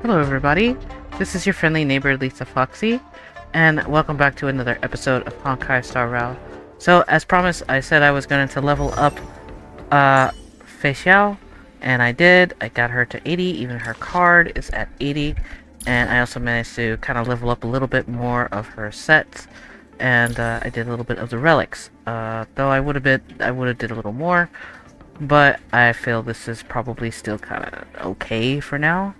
Hello, everybody. This is your friendly neighbor, Lisa Foxy, and welcome back to another episode of Honkai Star Rail. So, as promised, I said I was going to level up Fei Xiao, and I did. I got her to 80, even her card is at 80, and I also managed to kind of level up a little bit more of her sets, and I did a little bit of the relics. Though I would have did a little more, but I feel this is probably still kind of okay for now.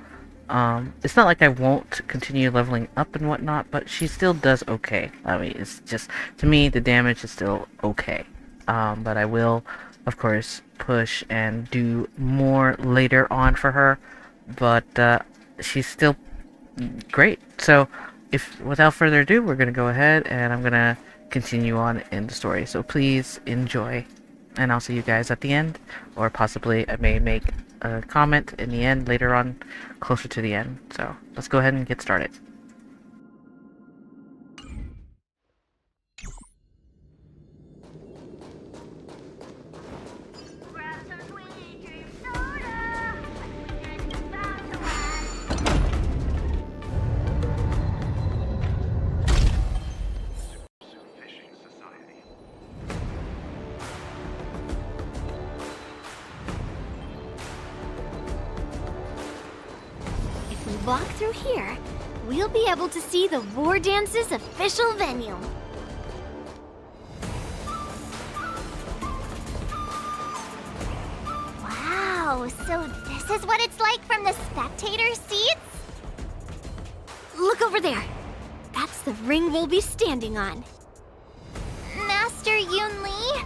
It's not like I won't continue leveling up and whatnot, but she still does okay. I mean, it's just, to me, the damage is still okay. But I will, of course, push and do more later on for her, but she's still great. So, without further ado, we're gonna go ahead and I'm gonna continue on in the story. So please enjoy, and I'll see you guys at the end, or possibly I may make a comment in the end later on, closer to the end. So let's go ahead and get started. Walk through here, we'll be able to see the War Dance's official venue. Wow, so this is what it's like from the spectator seats? Look over there. That's the ring we'll be standing on. Master Yun Li?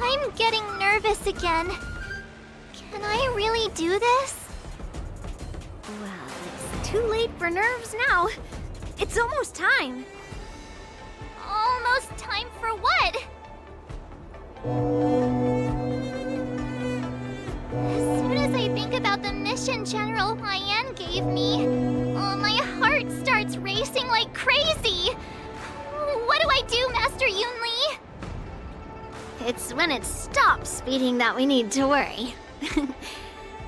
I'm getting nervous again. Can I really do this? Well, it's too late for nerves now. It's almost time. Almost time for what? As soon as I think about the mission General Hyen gave me, my heart starts racing like crazy. What do I do, Master Yun Li? It's when it stops beating that we need to worry.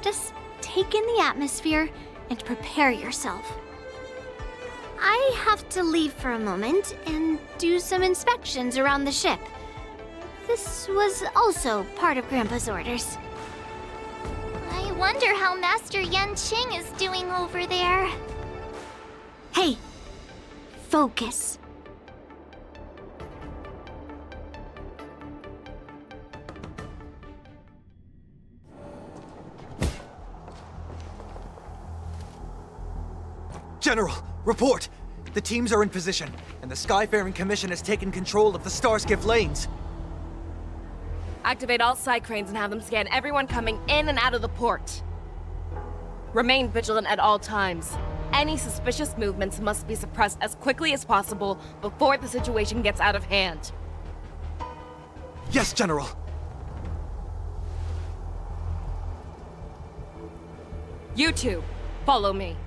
Just take in the atmosphere and prepare yourself. I have to leave for a moment and do some inspections around the ship. This was also part of Grandpa's orders. I wonder how Master Yan Qing is doing over there. Hey, focus. General, report! The teams are in position, and the Skyfaring Commission has taken control of the Starskiff lanes. Activate all side cranes and have them scan everyone coming in and out of the port. Remain vigilant at all times. Any suspicious movements must be suppressed as quickly as possible before the situation gets out of hand. Yes, General! You two, follow me.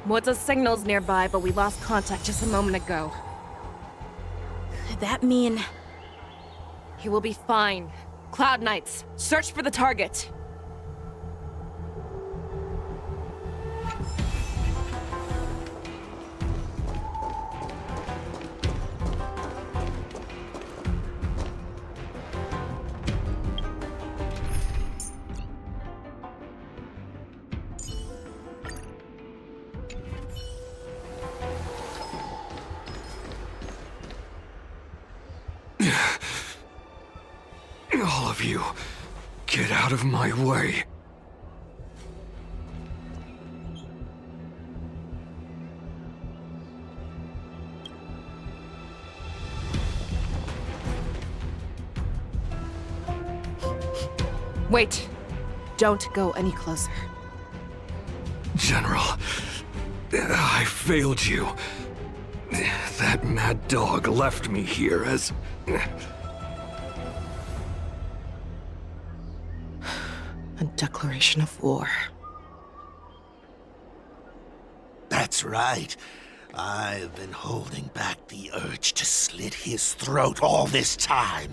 Moza's signal's nearby, but we lost contact just a moment ago. Could that mean... He will be fine. Cloud Knights, search for the target. All of you, get out of my way. Wait. Don't go any closer. General, I failed you. That mad dog left me here as... a declaration of war. That's right. I've been holding back the urge to slit his throat all this time.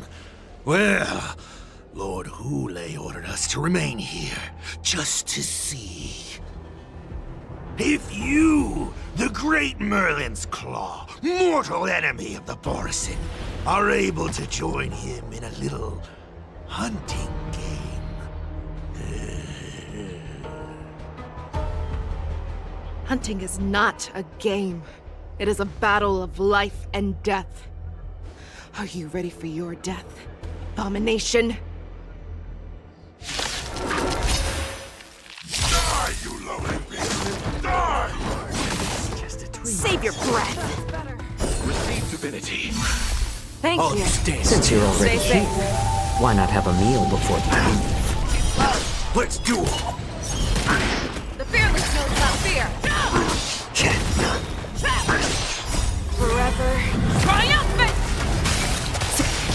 Well, Lord Hule ordered us to remain here, just to see. If you, the great Merlin's Claw, mortal enemy of the Borisin, are able to join him in a little hunting game. Hunting is not a game. It is a battle of life and death. Are you ready for your death, abomination? Die, you lowly beast! Die! Save your breath! Receive divinity. Thank Oh, you. stand. Since you're already Stay here, safe. why not have a meal before the move? Let's duel! The fearless knows not fear. Forever triumphant!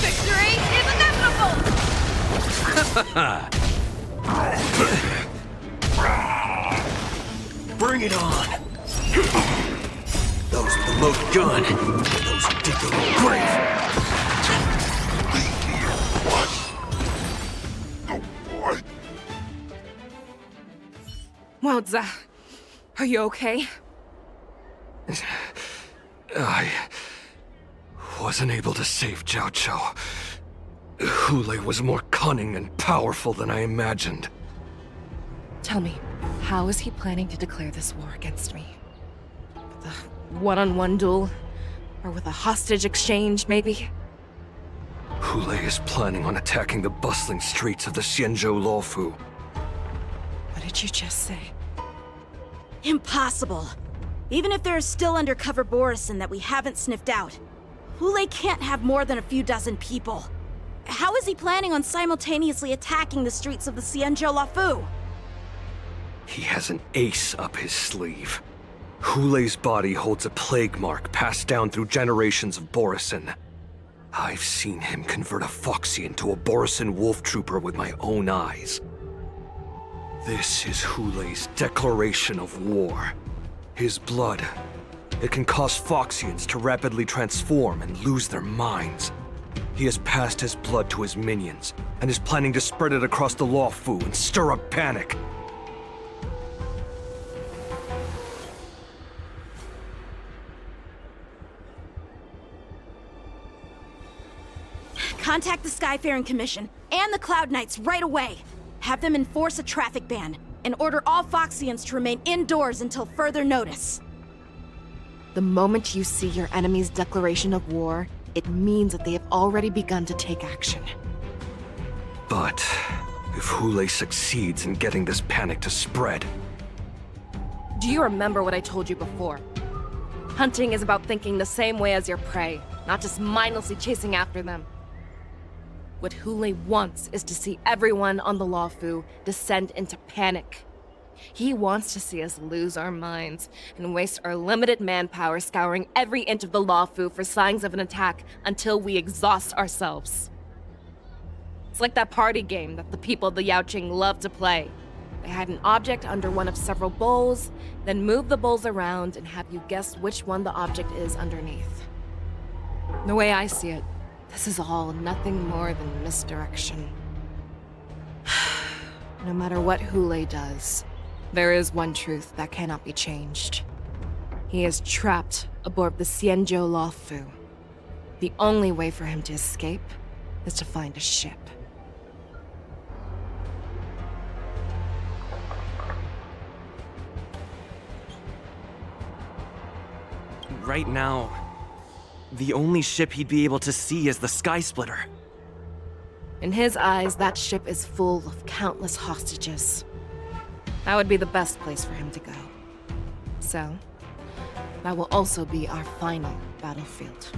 Victory is inevitable! Bring it on. Those with the most gun, those who dig their own grave. Wowza, are you okay? I wasn't able to save Jiao Chou. Hule was more cunning and powerful than I imagined. Tell me, how is he planning to declare this war against me? With a one-on-one duel? Or with a hostage exchange, maybe? Hule is planning on attacking the bustling streets of the Xianzhou Luofu. What did you just say? Impossible. Even if there is still undercover Borisin that we haven't sniffed out, Hule can't have more than a few dozen people. How is he planning on simultaneously attacking the streets of the Xianzhou Luofu? He has an ace up his sleeve. Hule's body holds a plague mark passed down through generations of Borisin. I've seen him convert a Foxy into a Borisin wolf trooper with my own eyes. This is Hule's declaration of war. His blood. It can cause Foxians to rapidly transform and lose their minds. He has passed his blood to his minions, and is planning to spread it across the Luofu and stir up panic. Contact the Skyfaring Commission and the Cloud Knights right away. Have them enforce a traffic ban and order all Foxians to remain indoors until further notice. The moment you see your enemy's declaration of war, it means that they have already begun to take action. But if Hule succeeds in getting this panic to spread... Do you remember what I told you before? Hunting is about thinking the same way as your prey, not just mindlessly chasing after them. What Hule wants is to see everyone on the Luofu descend into panic. He wants to see us lose our minds and waste our limited manpower scouring every inch of the Luofu for signs of an attack until we exhaust ourselves. It's like that party game that the people of the Yaoqing love to play. They hide an object under one of several bowls, then move the bowls around and have you guess which one the object is underneath. The way I see it, this is all nothing more than misdirection. No matter what Hule does, there is one truth that cannot be changed. He is trapped aboard the Xianzhou Luofu. The only way for him to escape is to find a ship. Right now, the only ship he'd be able to see is the Sky Splitter. In his eyes, that ship is full of countless hostages. That would be the best place for him to go. So, that will also be our final battlefield.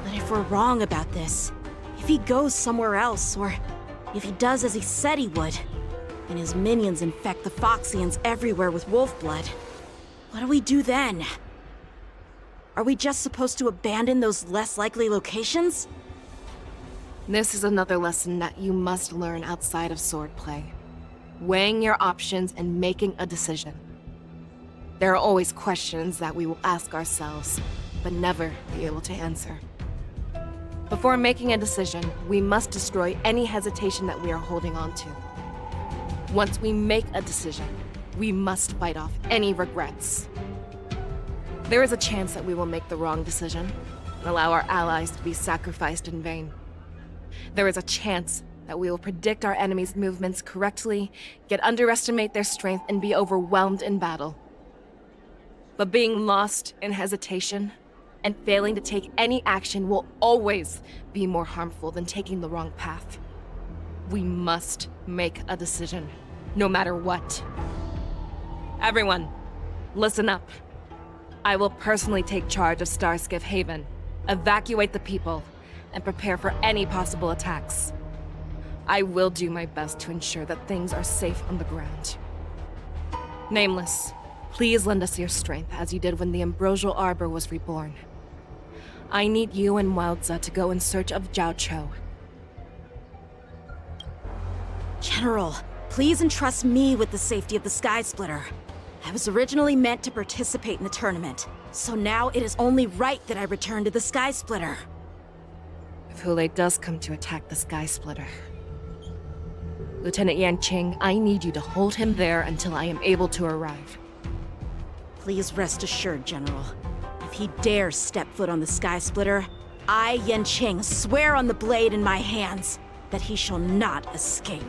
But if we're wrong about this, if he goes somewhere else, or if he does as he said he would, and his minions infect the Foxians everywhere with wolf blood, what do we do then? Are we just supposed to abandon those less likely locations? This is another lesson that you must learn outside of swordplay. Weighing your options and making a decision. There are always questions that we will ask ourselves, but never be able to answer. Before making a decision, we must destroy any hesitation that we are holding on to. Once we make a decision, we must fight off any regrets. There is a chance that we will make the wrong decision and allow our allies to be sacrificed in vain. There is a chance that we will predict our enemies' movements correctly, yet underestimate their strength and be overwhelmed in battle. But being lost in hesitation and failing to take any action will always be more harmful than taking the wrong path. We must make a decision, no matter what. Everyone, listen up. I will personally take charge of Starskiff Haven, evacuate the people, and prepare for any possible attacks. I will do my best to ensure that things are safe on the ground. Nameless, please lend us your strength as you did when the Ambrosial Arbor was reborn. I need you and Wildza to go in search of Jiao Cho. General, please entrust me with the safety of the Sky Splitter. I was originally meant to participate in the tournament, so now it is only right that I return to the Sky Splitter. If Hulei does come to attack the Sky Splitter, Lieutenant Yanqing, I need you to hold him there until I am able to arrive. Please rest assured, General. If he dares step foot on the Sky Splitter, I, Yanqing, swear on the blade in my hands that he shall not escape.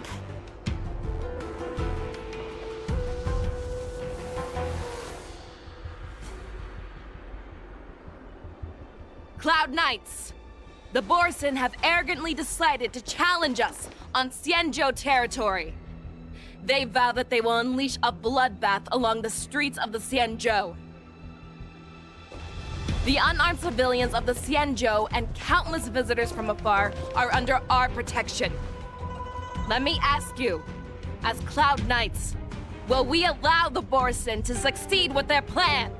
Cloud Knights! The Borson have arrogantly decided to challenge us on Xianzhou territory. They vow that they will unleash a bloodbath along the streets of the Xianzhou. The unarmed civilians of the Xianzhou and countless visitors from afar are under our protection. Let me ask you, as Cloud Knights, will we allow the Borson to succeed with their plan?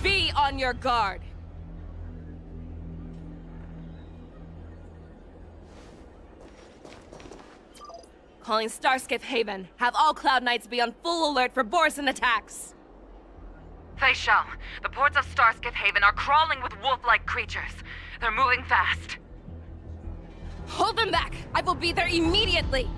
Be on your guard. Calling Starskiff Haven. Have all Cloud Knights be on full alert for Borson attacks. Fei Shao, the ports of Starskiff Haven are crawling with wolf-like creatures. They're moving fast. Hold them back! I will be there immediately!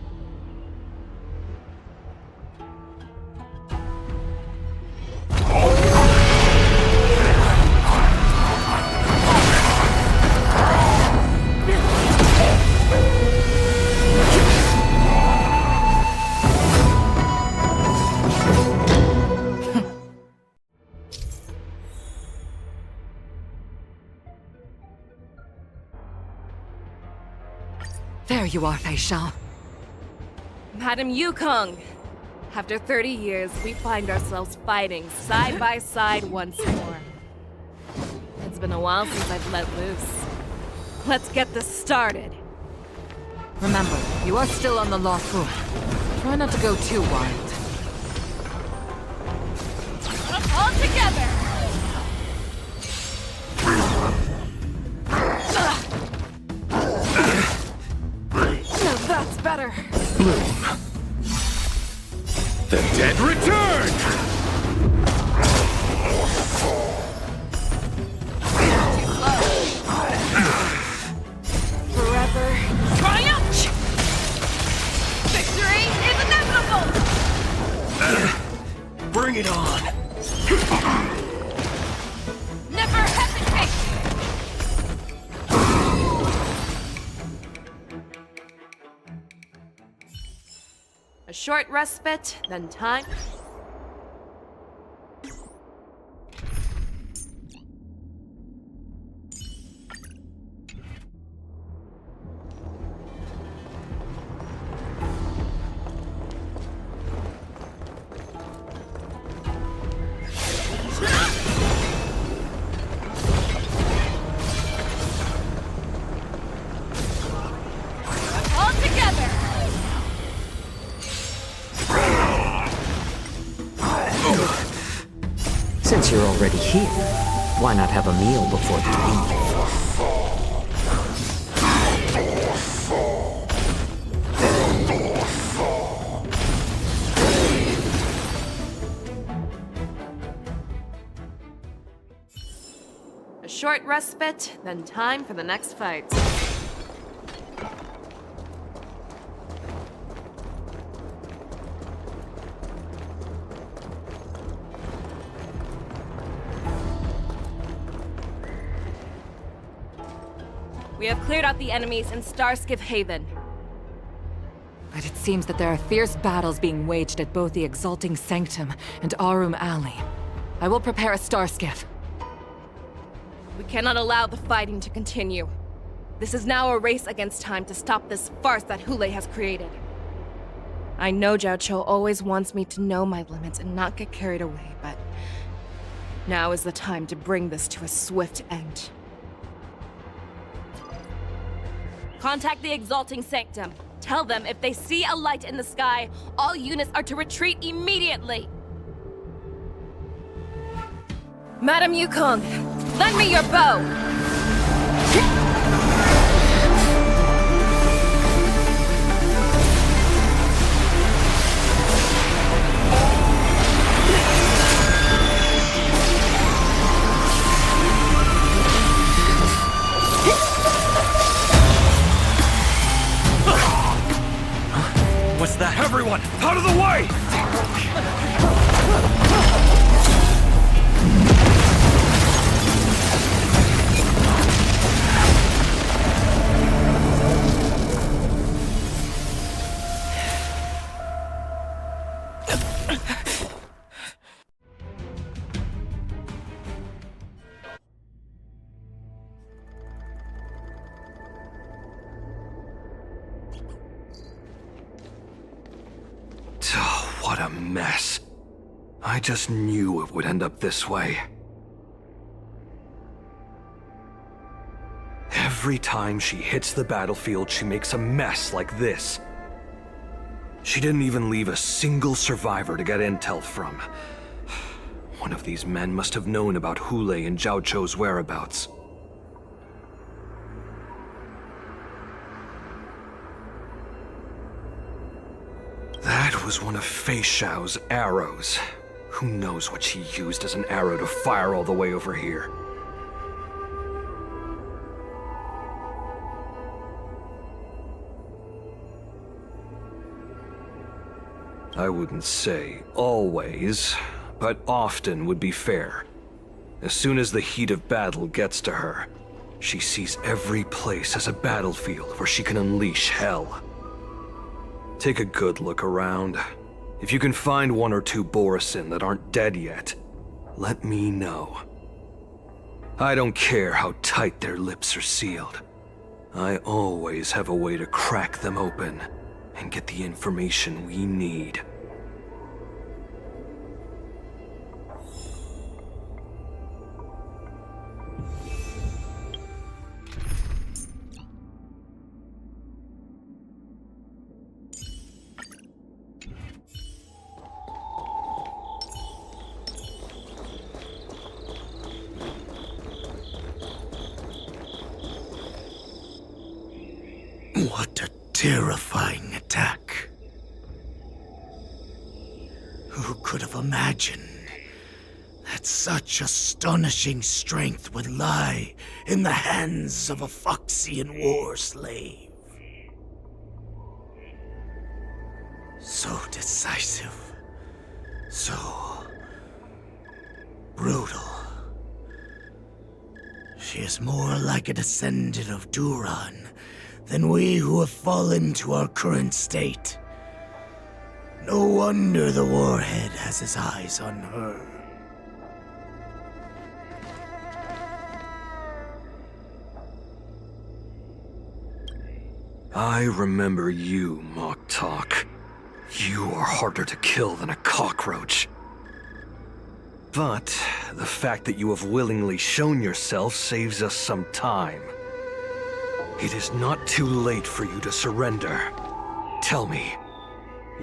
There you are, Fei Shao. Madam Yukong! After 30 years, we find ourselves fighting side by side once more. It's been a while since I've let loose. Let's get this started. Remember, you are still on the Luofu. Try not to go too wild. All together! Now that's better. Bloom. The dead return! Forever. Triumph! Victory is inevitable! Bring it on! Never hesitate! A short respite, then time. All together! Since you're already here, why not have a meal before you leave? A short respite, then time for the next fight. We have cleared out the enemies in Starskiff Haven. But it seems that there are fierce battles being waged at both the Exalting Sanctum and Arum Alley. I will prepare a Starskiff. We cannot allow the fighting to continue. This is now a race against time to stop this farce that Hule has created. I know Zhao Cho always wants me to know my limits and not get carried away, but now is the time to bring this to a swift end. Contact the Exalting Sanctum. Tell them if they see a light in the sky, all units are to retreat immediately. Madam Yukong, lend me your bow! What's that? Everyone, out of the way! What a mess. I just knew it would end up this way. Every time she hits the battlefield, she makes a mess like this. She didn't even leave a single survivor to get intel from. One of these men must have known about Hule and Zhao Cho's whereabouts. That was one of Fei Xiao's arrows. Who knows what she used as an arrow to fire all the way over here? I wouldn't say always, but often would be fair. As soon as the heat of battle gets to her, she sees every place as a battlefield where she can unleash hell. Take a good look around. If you can find one or two Borisin that aren't dead yet, let me know. I don't care how tight their lips are sealed. I always have a way to crack them open and get the information we need. What a terrifying attack. Who could have imagined that such astonishing strength would lie in the hands of a Foxian war slave? So decisive, so brutal. She is more like a descendant of Duran than we who have fallen to our current state. No wonder the Warhead has his eyes on her. I remember you, Mock Talk. You are harder to kill than a cockroach. But the fact that you have willingly shown yourself saves us some time. It is not too late for you to surrender. Tell me,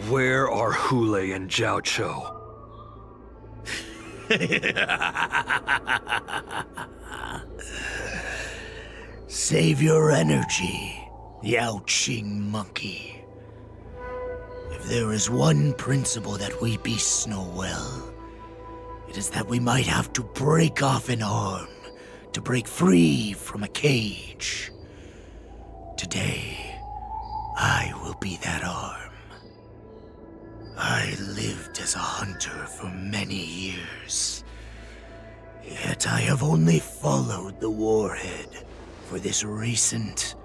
where are Hule and Zhao Cho? Save your energy, Yao Qing monkey. If there is one principle that we beasts know well, it is that we might have to break off an arm to break free from a cage. Today, I will be that arm. I lived as a hunter for many years, yet I have only followed the warhead for this recent,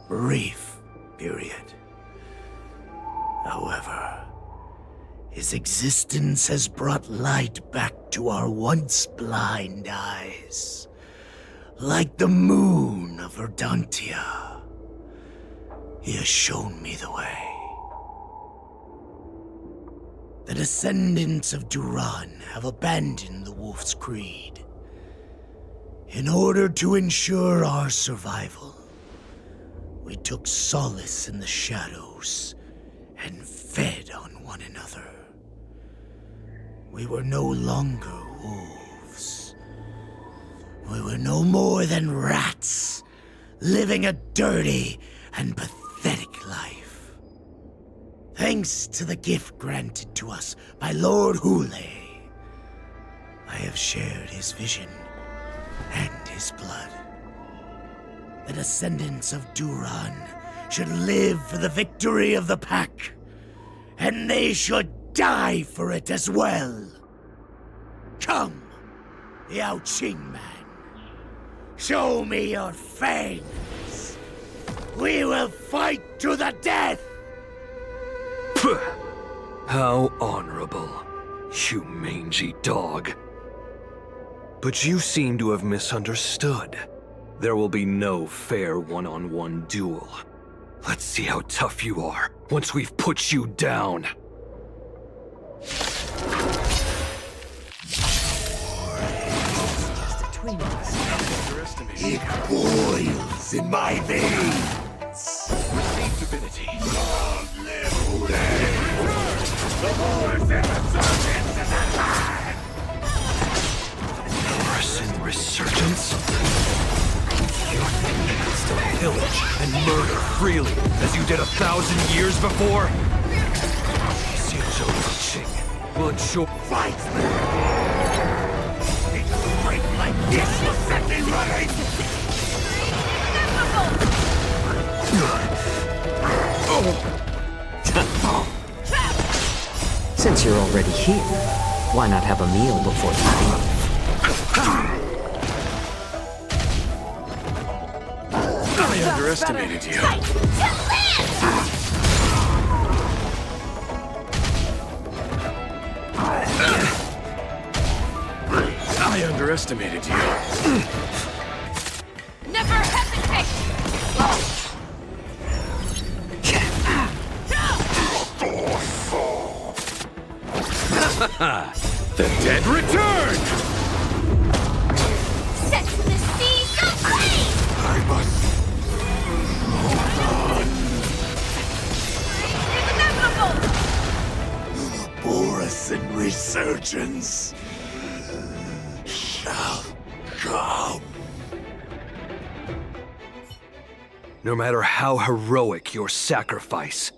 brief period. However, his existence has brought light back to our once blind eyes, like the moon of Verdantia. He has shown me the way. The descendants of Duran have abandoned the Wolf's Creed. In order to ensure our survival, we took solace in the shadows and fed on one another. We were no longer wolves. We were no more than rats, living a dirty and pathetic life. Thanks to the gift granted to us by Lord Hule, I have shared his vision and his blood. The descendants of Duran should live for the victory of the pack, and they should die for it as well. Come, Yao Qing man. Show me your fangs. We will fight to the death! How honorable, you mangy dog. But you seem to have misunderstood. There will be no fair one-on-one duel. Let's see how tough you are once we've put you down. It boils in my veins. Receive divinity. Long live Hule! The Boris insurgence in the land! Boris Resurgence? You're thinking you can still pillage and murder freely, as you did 1,000 years before? Qing will ensure Fight me! A break like this will set me running! Since you're already here, why not have a meal before you leave? I underestimated you. I underestimated you. Never hesitate! The dead return! Set the seas aflame! I must hold on. The Borisan resurgence shall come. No matter how heroic your sacrifice,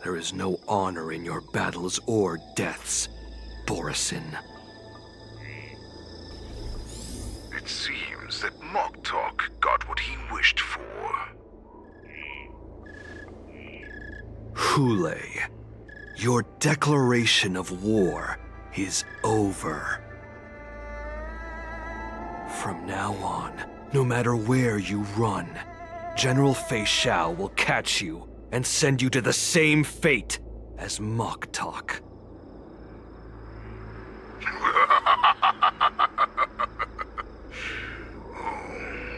there is no honor in your battles or deaths, Borisan. It seems that Moktok got what he wished for. Hule, your declaration of war is over. From now on, no matter where you run, General Fei Shao will catch you and send you to the same fate as Moktok.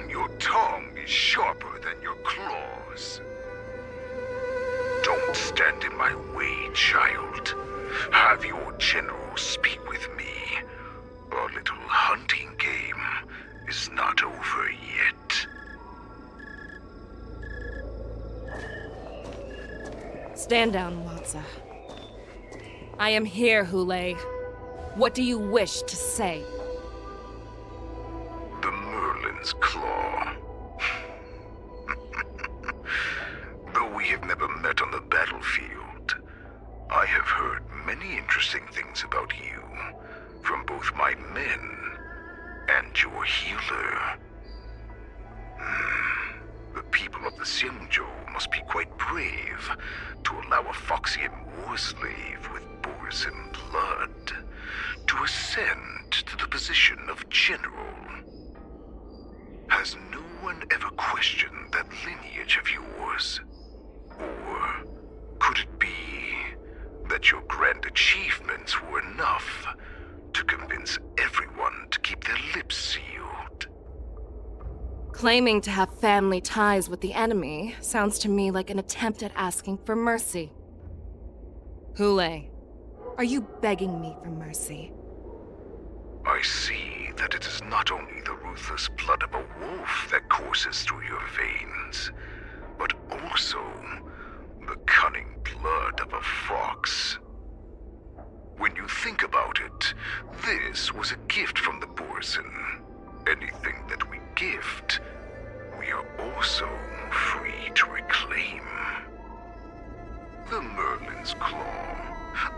Your tongue is sharper than your claws. Don't stand in my way, child. Have your general speak with me. Our little hunting game is not over yet. Stand down, Watsa. I am here, Hule. What do you wish to say? The Merlin's Claw. Though we have never met on the battlefield, I have heard many interesting things about you from both my men and your healer. The people of the Xiangzhou must be quite brave to allow a Foxy war slave with Borisin blood to ascend to the position of general. Has no one ever questioned that lineage of yours? Or could it be that your grand achievements were enough to convince everyone to keep their lips sealed? Claiming to have family ties with the enemy sounds to me like an attempt at asking for mercy. Hule, are you begging me for mercy? I see that it is not only the ruthless blood of a wolf that courses through your veins, but also the cunning blood of a fox. When you think about it, this was a gift from the Borisin. Anything that we gift, we are also free to reclaim. The Merlin's Claw.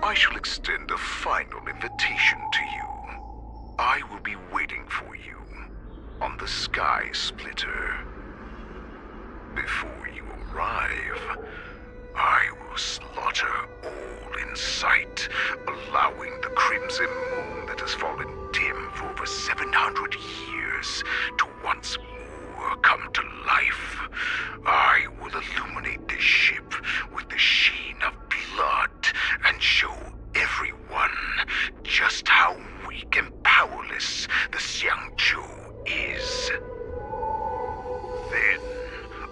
I shall extend a final invitation to you. I will be waiting for you on the Sky Splitter. Before you arrive, I will slaughter all in sight, allowing the crimson moon that has fallen dim for over 700 years to once more come to life. I will illuminate this ship with the sheen of blood and show everyone just how weak and powerless the Xiangzhou is. Then,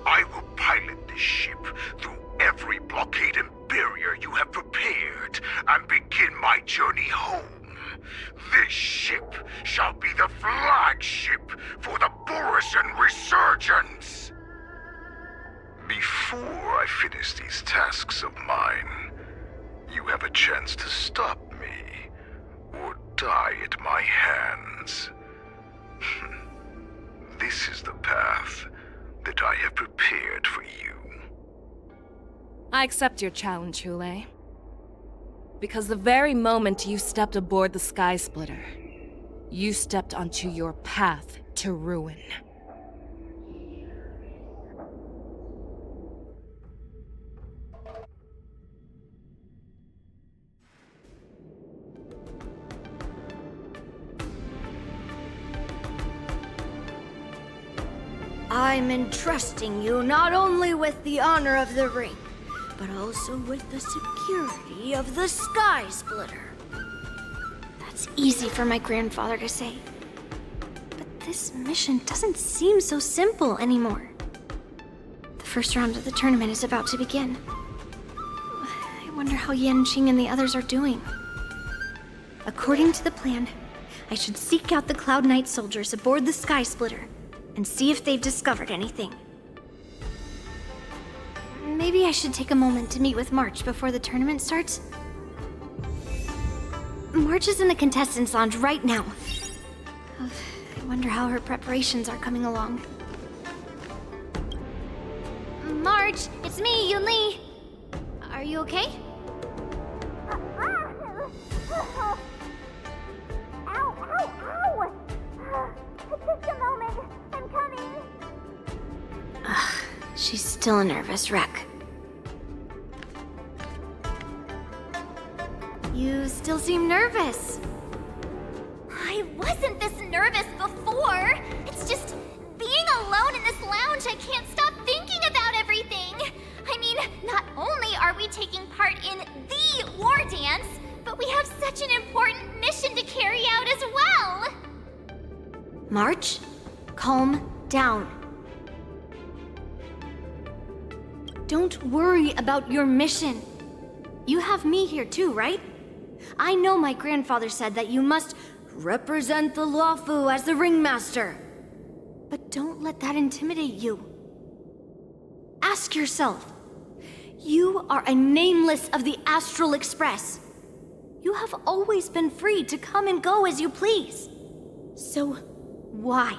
I will pilot this ship through every blockade and barrier you have prepared and begin my journey home. This ship shall be the flagship for the Borisin Resurgence. Before I finish these tasks of mine, you have a chance to stop me or die at my hands. This is the path that I have prepared for you. I accept your challenge, Hule. Because the very moment you stepped aboard the Sky Splitter, you stepped onto your path to ruin. I'm entrusting you not only with the honor of the ring, but also with the security of the Sky Splitter. That's easy for my grandfather to say. But this mission doesn't seem so simple anymore. The first round of the tournament is about to begin. I wonder how Yanqing and the others are doing. According to the plan, I should seek out the Cloud Knight soldiers aboard the Sky Splitter and see if they've discovered anything. Maybe I should take a moment to meet with March before the tournament starts. March is in the contestants' lounge right now. I wonder how her preparations are coming along. March, it's me, Yunli. Are you okay? Ow! Just a moment. I'm coming. She's still a nervous wreck. You still seem nervous. I wasn't this nervous before. It's just being alone in this lounge, I can't stop thinking about everything. I mean, not only are we taking part in the war dance, but we have such an important mission to carry out as well. March, calm down. Don't worry about your mission. You have me here too, right? I know my grandfather said that you must represent the Luofu as the ringmaster. But don't let that intimidate you. Ask yourself, you are a nameless of the Astral Express. You have always been free to come and go as you please. So why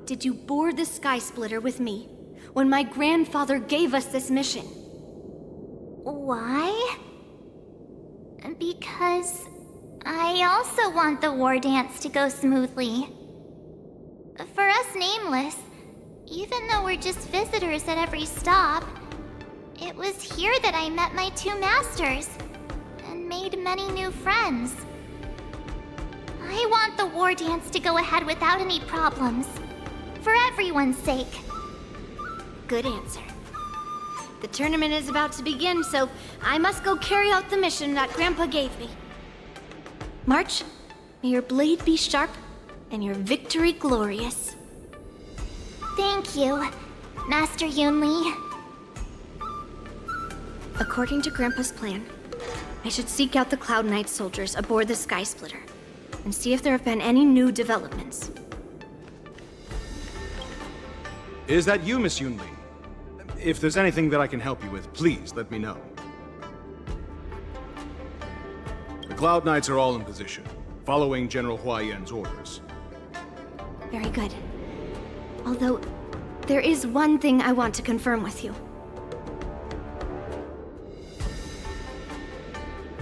did you board the Sky Splitter with me when my grandfather gave us this mission? Why? Because I also want the war dance to go smoothly. For us nameless, even though we're just visitors at every stop, it was here that I met my two masters and made many new friends. I want the war dance to go ahead without any problems, for everyone's sake. Good answer. The tournament is about to begin, so I must go carry out the mission that Grandpa gave me. March, may your blade be sharp and your victory glorious. Thank you, Master Yunli. According to Grandpa's plan, I should seek out the Cloud Knight soldiers aboard the Sky Splitter and see if there have been any new developments. Is that you, Miss Yunli? If there's anything that I can help you with, please let me know. The Cloud Knights are all in position, following General Huaiyan's orders. Very good. Although, there is one thing I want to confirm with you.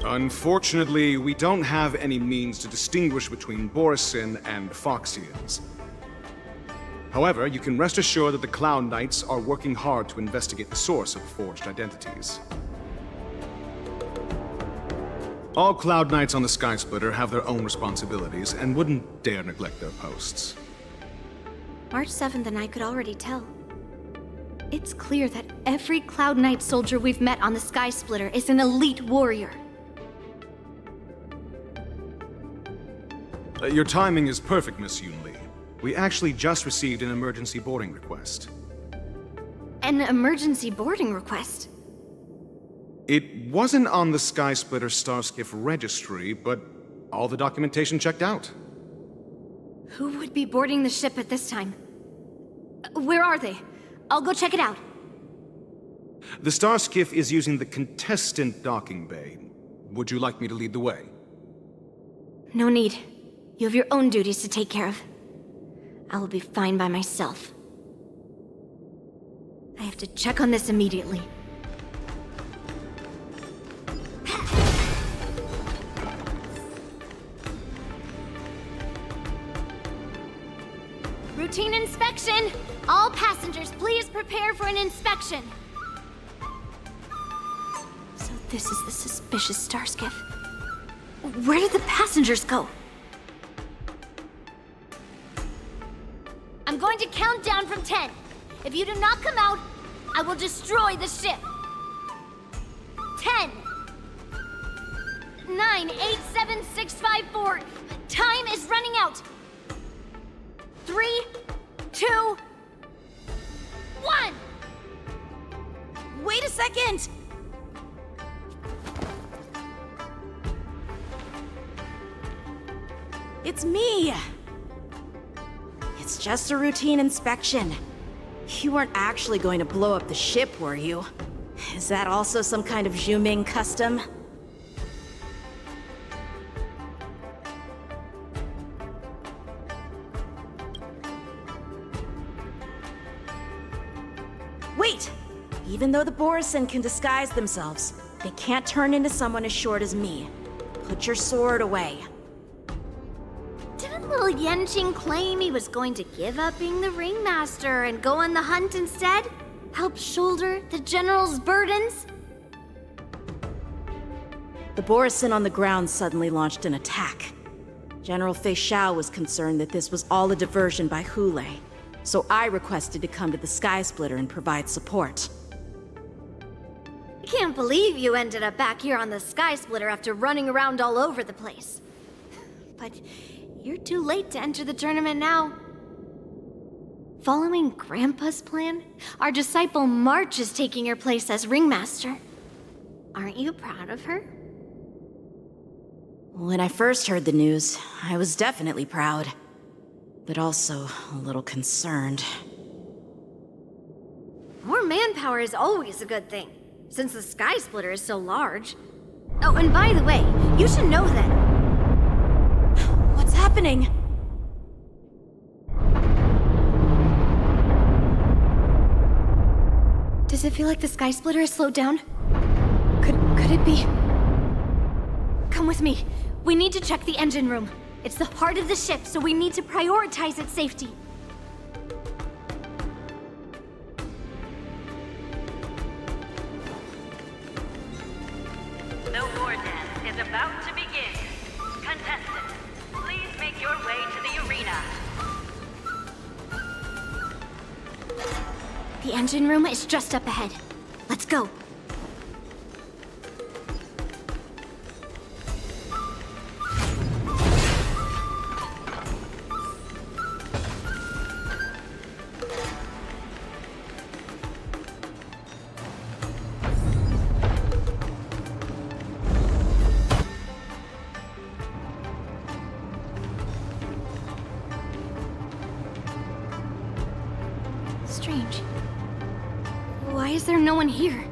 Unfortunately, we don't have any means to distinguish between Borisin and Foxians. However, you can rest assured that the Cloud Knights are working hard to investigate the source of forged identities. All Cloud Knights on the Sky Splitter have their own responsibilities and wouldn't dare neglect their posts. March 7th and I could already tell. It's clear that every Cloud Knight soldier we've met on the Sky Splitter is an elite warrior. Your timing is perfect, Miss Yunli. We actually just received an emergency boarding request. An emergency boarding request? It wasn't on the Sky Splitter Starskiff registry, but all the documentation checked out. Who would be boarding the ship at this time? Where are they? I'll go check it out. The Starskiff is using the contestant docking bay. Would you like me to lead the way? No need. You have your own duties to take care of. I will be fine by myself. I have to check on this immediately. Routine inspection! All passengers, please prepare for an inspection. So this is the suspicious Starskiff. Where did the passengers go? I'm going to count down from 10. If you do not come out, I will destroy the ship. 10, 9, 8, 7, 6, 5, 4. Time is running out. 3, 2, 1. Wait a second! It's me! It's just a routine inspection. You weren't actually going to blow up the ship, were you? Is that also some kind of Zhuming custom? Wait! Even though the Borisin can disguise themselves, they can't turn into someone as short as me. Put your sword away. Didn't little Yenqing claim he was going to give up being the ringmaster and go on the hunt instead? Help shoulder the general's burdens? The Borisin on the ground suddenly launched an attack. General Fei Xiao was concerned that this was all a diversion by Hule, so I requested to come to the Sky Splitter and provide support. I can't believe you ended up back here on the Sky Splitter after running around all over the place. But you're too late to enter the tournament now. Following Grandpa's plan, our disciple March is taking your place as ringmaster. Aren't you proud of her? When I first heard the news, I was definitely proud, but also a little concerned. More manpower is always a good thing, since the Sky Splitter is so large. Oh, and by the way, you should know that... What's happening? Does it feel like the Sky Splitter has slowed down? Could it be? Come with me. We need to check the engine room. It's the heart of the ship, so we need to prioritize its safety. about to begin. Contestants, please make your way to the arena. The engine room is just up ahead. Let's go. Strange. Why is there no one here?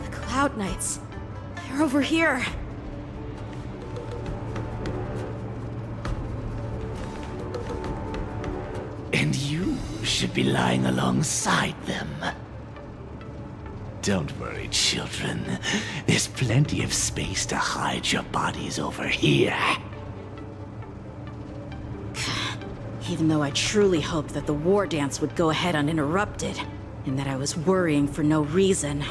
The Cloud Knights. They're over here. And you should be lying alongside them. Don't worry, children. There's plenty of space to hide your bodies over here. Even though I truly hoped that the war dance would go ahead uninterrupted, and that I was worrying for no reason.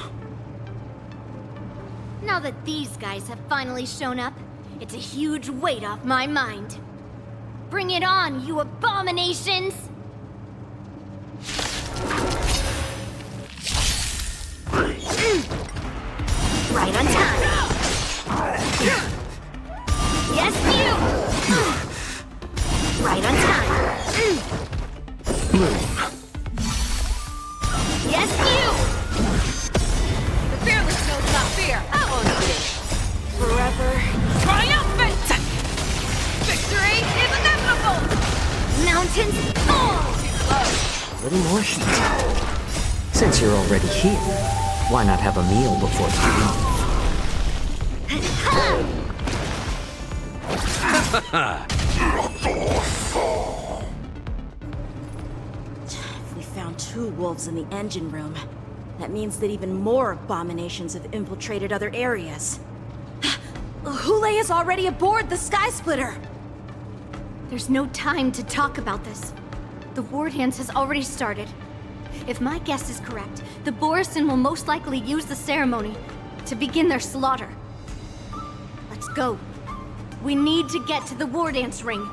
Now that these guys have finally shown up, it's a huge weight off my mind. Bring it on, you abominations! Right on time. Yes, you! Right on time. Bloom. Yes, you! The fearless knows not fear. I won't do it. Forever. Triumphant! Victory is inevitable! Mountains fall! A little more heat. Since you're already here, why not have a meal before you If we found 2 wolves in the engine room, that means that even more abominations have infiltrated other areas. Hule is already aboard the Sky Splitter! There's no time to talk about this. The war dance has already started. If my guess is correct, the Borisin will most likely use the ceremony to begin their slaughter. Let's go. We need to get to the war dance ring.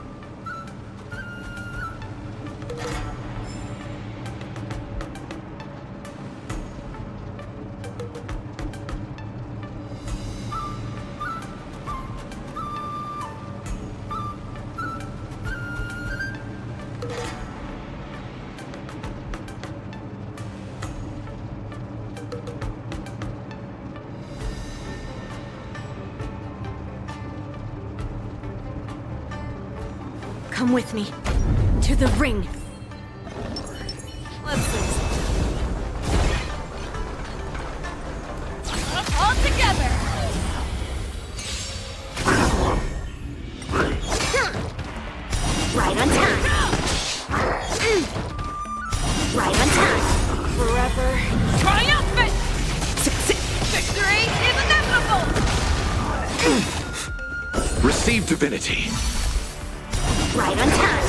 Come with me. To the ring. Let's see. All together! Right on time. Right on time. Forever. Triumphant! Victory is inevitable! Receive divinity. Right on time.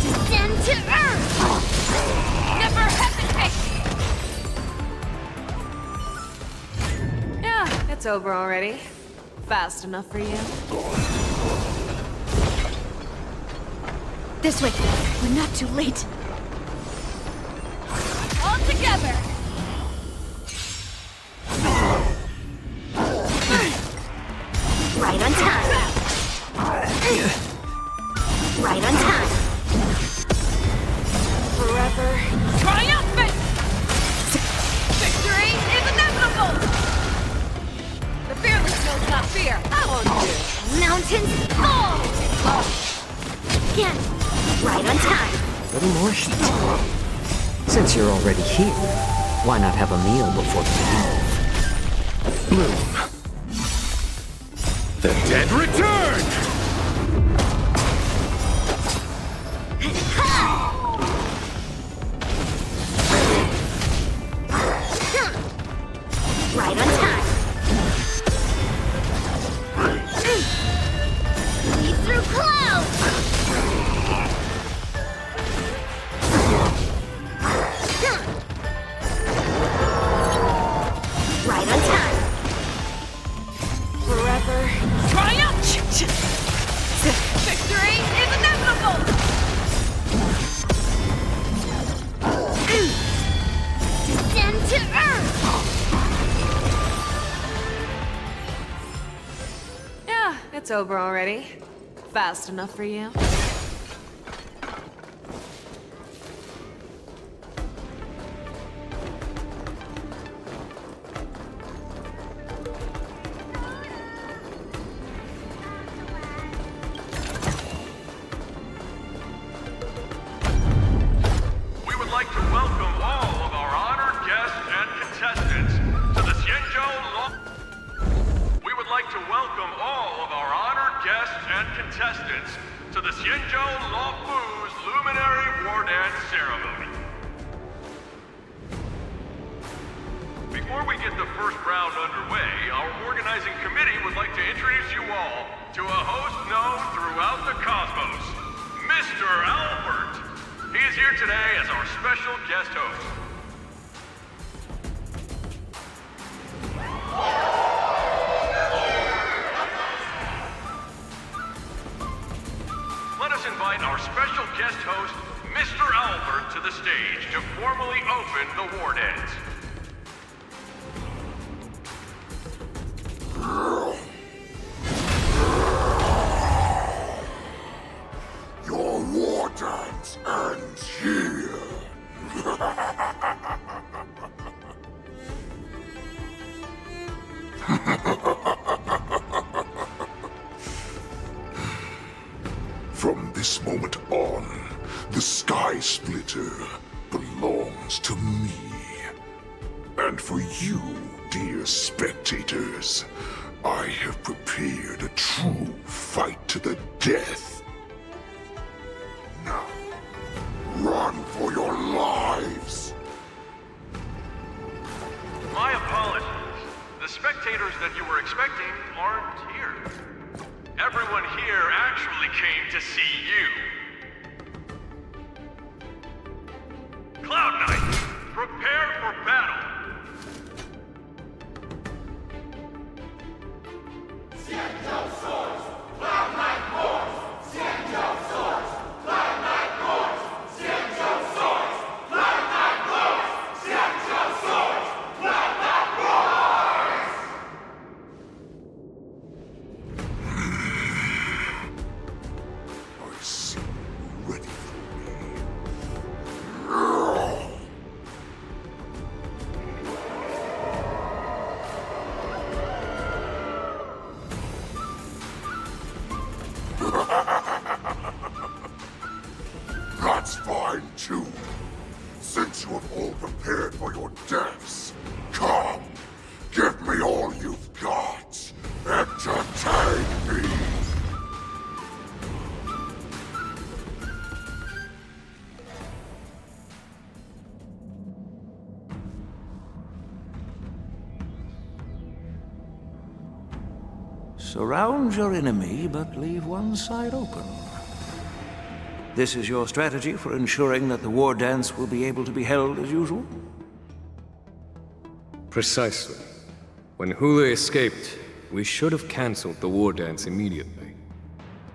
Descend to Earth! Never hesitate! Yeah, it's over already. Fast enough for you? This way. We're not too late. All together! Right on time. Right on time. Forever. Triumphant! Victory is inevitable! The fearless knows not fear. I won't do. Mountains fall! Again. Right on time. A little more heat. Since you're already here, why not have a meal before you leave? Bloom. The dead return! It's over already. Fast enough for you? We would like to welcome all of our honored guests and contestants to the Xianzhou Law... We would like to welcome all of our honored guests and contestants to the Xianzhou Laofu's Luminary War Dance Ceremony. Before we get the first round underway, our organizing committee would like to introduce you all to a host known throughout the cosmos, Mr. Albert. He is here today as our special guest host. Let us invite our special guest host, Mr. Albert, to the stage to formally open the war dance. Your war dance ends here. From this moment on, the Sky Splitter belongs to me. And for you, dear spectators, I have prepared a true fight to the death. Now, run for your lives! My apologies. The spectators that you were expecting aren't here. Everyone here actually came to see you. Cloud Knight, prepare for battle! Xianzhou swords! Cloud Knight wars! Xianzhou swords! Cloud Knight wars! Xianzhou swords! Cloud Knight wars! Xianzhou swords! Cloud Knight wars! I see you ready for me. That's fine too. Since you have all prepared for your deaths, come, give me all you've got. Entertain me. Surround your enemy, but leave one side open. This is your strategy for ensuring that the war dance will be able to be held as usual? Precisely. When Hule escaped, we should have cancelled the war dance immediately.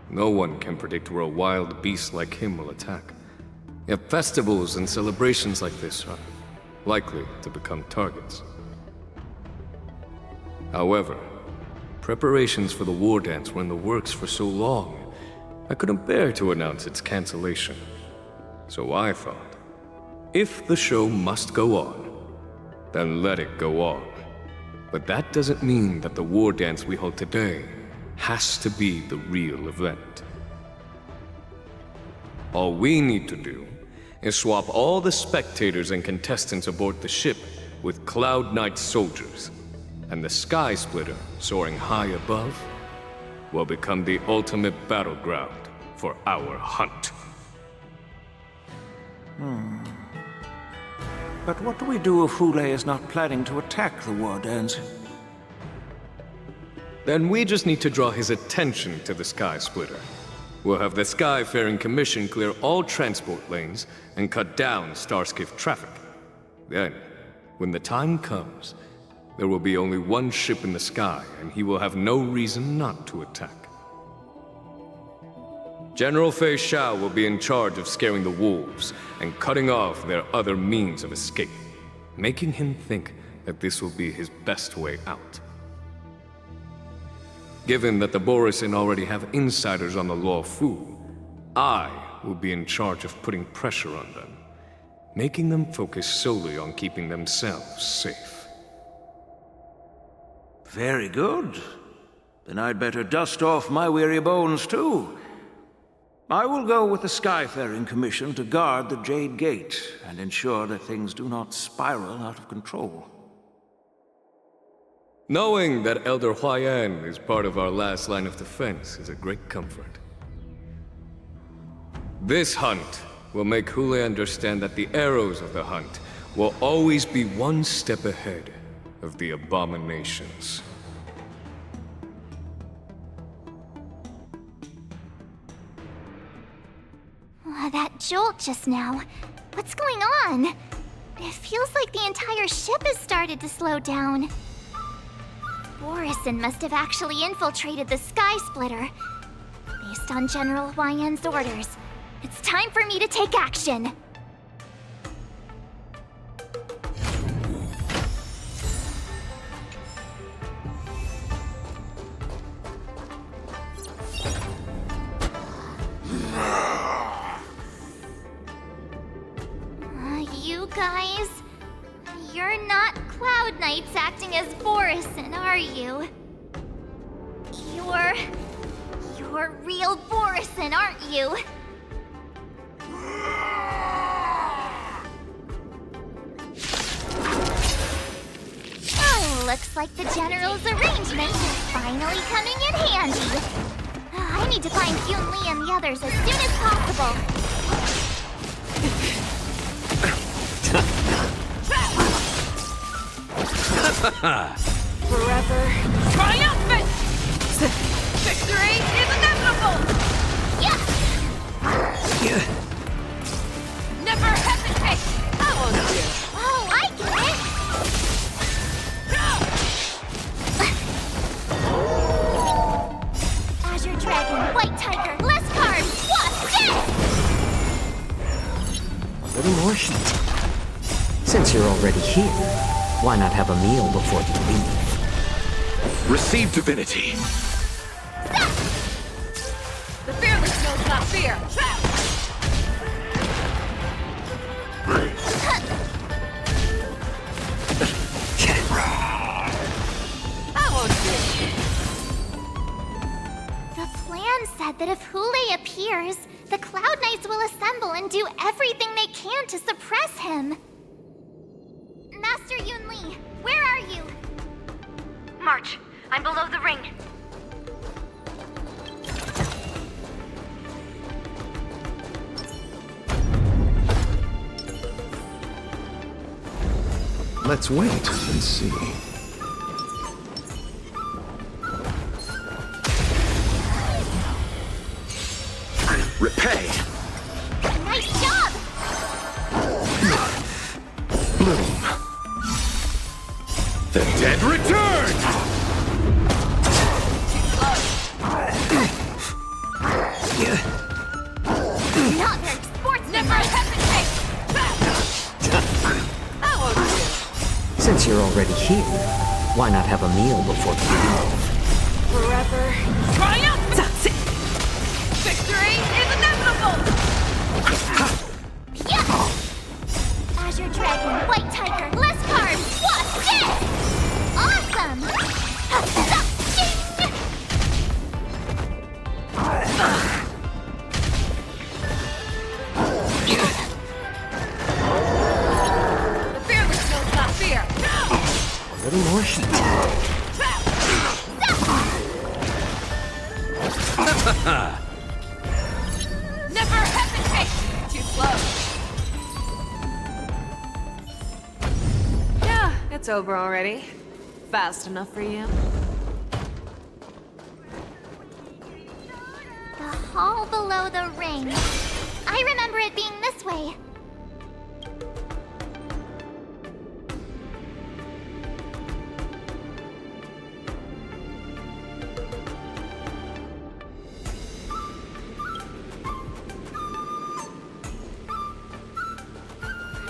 No one can predict where a wild beast like him will attack. Yet festivals and celebrations like this are likely to become targets. However, preparations for the war dance were in the works for so long, I couldn't bear to announce its cancellation. So I thought, if the show must go on, then let it go on. But that doesn't mean that the war dance we hold today has to be the real event. All we need to do is swap all the spectators and contestants aboard the ship with Cloud Knight soldiers, and the Sky Splitter, soaring high above, will become the ultimate battleground for our hunt. But what do we do if Hule is not planning to attack the war dance? Then we just need to draw his attention to the Sky Splitter. We'll have the Skyfaring Commission clear all transport lanes and cut down Starskiff traffic. Then, when the time comes, there will be only one ship in the sky, and he will have no reason not to attack. General Fei Xiao will be in charge of scaring the wolves and cutting off their other means of escape, making him think that this will be his best way out. Given that the Borisin already have insiders on the Law Fu, I will be in charge of putting pressure on them, making them focus solely on keeping themselves safe. Very good. Then I'd better dust off my weary bones too. I will go with the Skyfaring Commission to guard the Jade Gate and ensure that things do not spiral out of control. Knowing that Elder Huayan is part of our last line of defense is a great comfort. This hunt will make Hule understand that the arrows of the hunt will always be one step ahead of the abominations. That jolt just now. What's going on? It feels like the entire ship has started to slow down. Borisin must have actually infiltrated the Sky Splitter. Based on General Huayan's orders, it's time for me to take action. You guys, you're not Cloud Knights acting as Borisin, are you? You're real Borisin, aren't you? Oh, looks like the General's arrangement is finally coming in handy. I need to find Yun Li and the others as soon as possible. Forever triumphant! Victory is inevitable! Yeah! Never hesitate! I won't do. Oh, I get it! Azure Dragon, White Tiger, less cards! What's this? A little more heat. Since you're already here, why not have a meal before you leave? Receive divinity. The fearless knows not fear! I won't do. The plan said that if Hule appears, the Cloud Knights will assemble and do everything they can to suppress him. Master Yun Li, where are you? March, I'm below the ring. Let's wait and see. Repay! Nice job! Bloom! The dead return! Not very sportsmanlike! Never hesitate! I won't do. Since you're already here, why not have a meal before you leave? Forever triumphant! Victory is inevitable! Yeah! Azure Dragon, White Tiger, less cards! What's this? Awesome! The fearless knows not fear! A little more heat. Never hesitate! Too slow. Yeah, it's over already. Fast enough for you? The hall below the ring. I remember it being this way.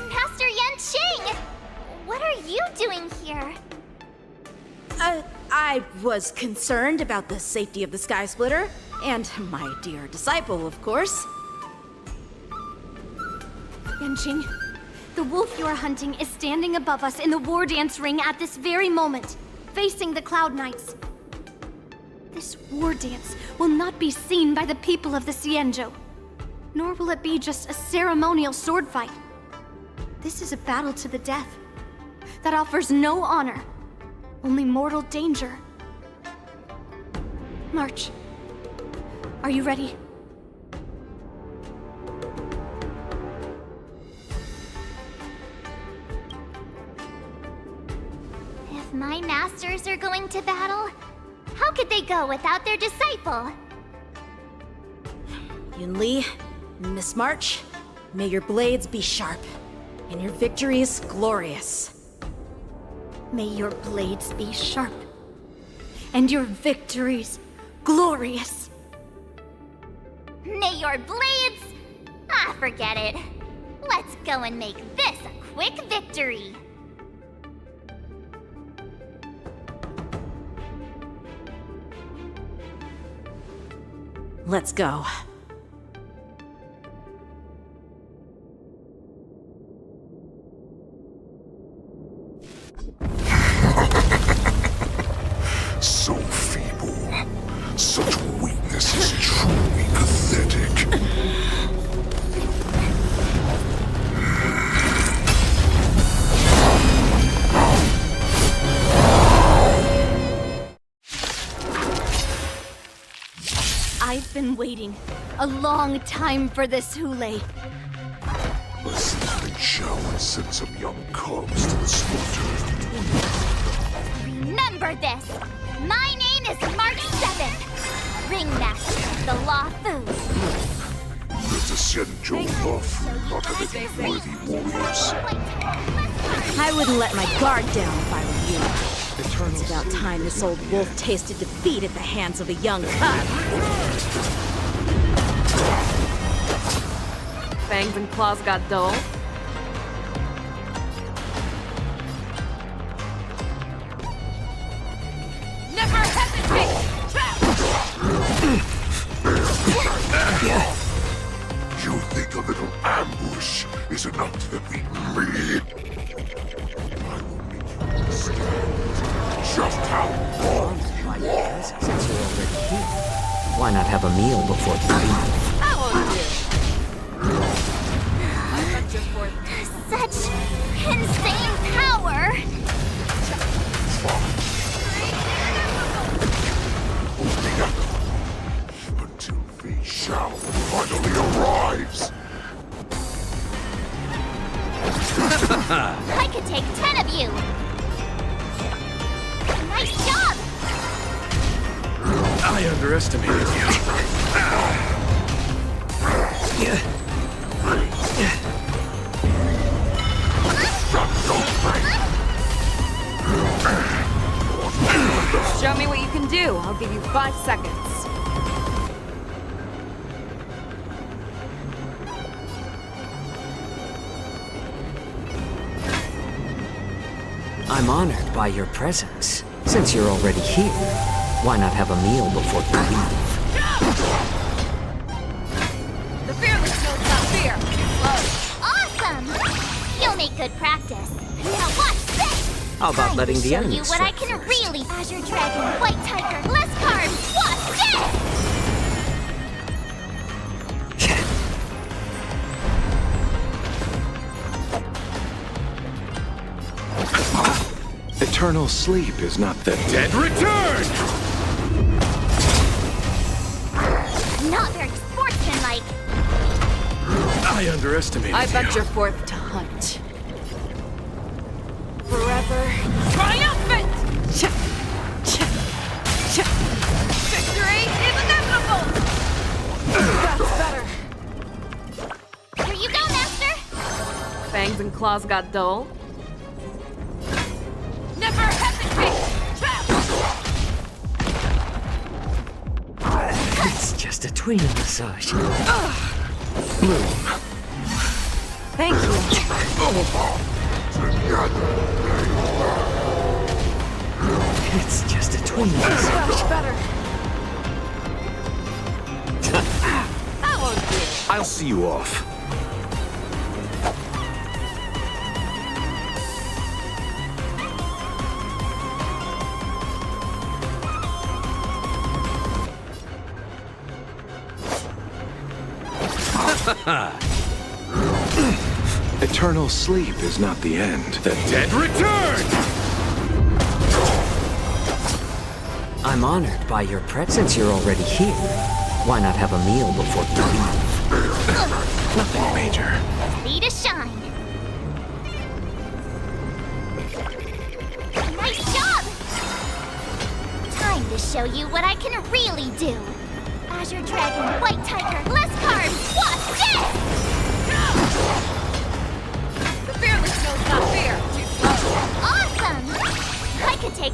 Master Yanqing! What are you doing here? I was concerned about the safety of the Sky Splitter, and my dear disciple, of course. Yanqing, the wolf you are hunting is standing above us in the war dance ring at this very moment, facing the Cloud Knights. This war dance will not be seen by the people of the Xianzhou, nor will it be just a ceremonial sword fight. This is a battle to the death that offers no honor, only mortal danger. March, are you ready? If my masters are going to battle, how could they go without their disciple? Yunli, Miss March, may your blades be sharp, and your victories glorious. May your blades be sharp, and your victories glorious. May your blades... Ah, forget it. Let's go and make this a quick victory. Let's go. So feeble. Such weakness is truly pathetic. I've been waiting a long time for this, Hule. Lest they shall send some young cubs to the slaughter. Remember this! My name is March 7th, Ringmaster of the Law Food. Let the Xianzhou love not have any worthy warriors. I wouldn't let my guard down if I were you. It's about time this old wolf tasted defeat at the hands of a young cub. Fangs and claws got dull. Never hesitate! You think a little ambush is enough to defeat me? I will make you understand just how wrong you are. Since you're already here, why not have a meal before you leave? I won't do. That's your fourth. Such insane power! Until Fei Shao finally arrives. I could take 10 of you! Nice job! I underestimated you. Show me what you can do. I'll give you 5 seconds. I'm honored by your presence. Since you're already here, why not have a meal before you leave? The fearless knows not fear. Awesome! You'll make good practice. Now watch this! How about letting the Show enemy you what I strike can first? really... Azure Dragon, White Tiger, less carbs, watch this! Eternal sleep is not the dead return! Not very sportsmanlike. I underestimated I you. bet you're fourth to hunt. Forever triumphant! Victory is inevitable! That's better. Here you go, Master! Fangs and claws got dull. Never hesitate! It's just a tweener massage. Bloom. Thank you. Together they It's just a twin. Much better. That won't do. I'll see you off. Eternal sleep is not the end. The dead return! I'm honored by your presence. Since you're already here, why not have a meal before you leave? Nothing major. Ready to shine. Nice job! Time to show you what I can really do. Azure Dragon, White Tiger, less carbs, watch this! The fearless knows not fear. Too slow. Awesome! I could take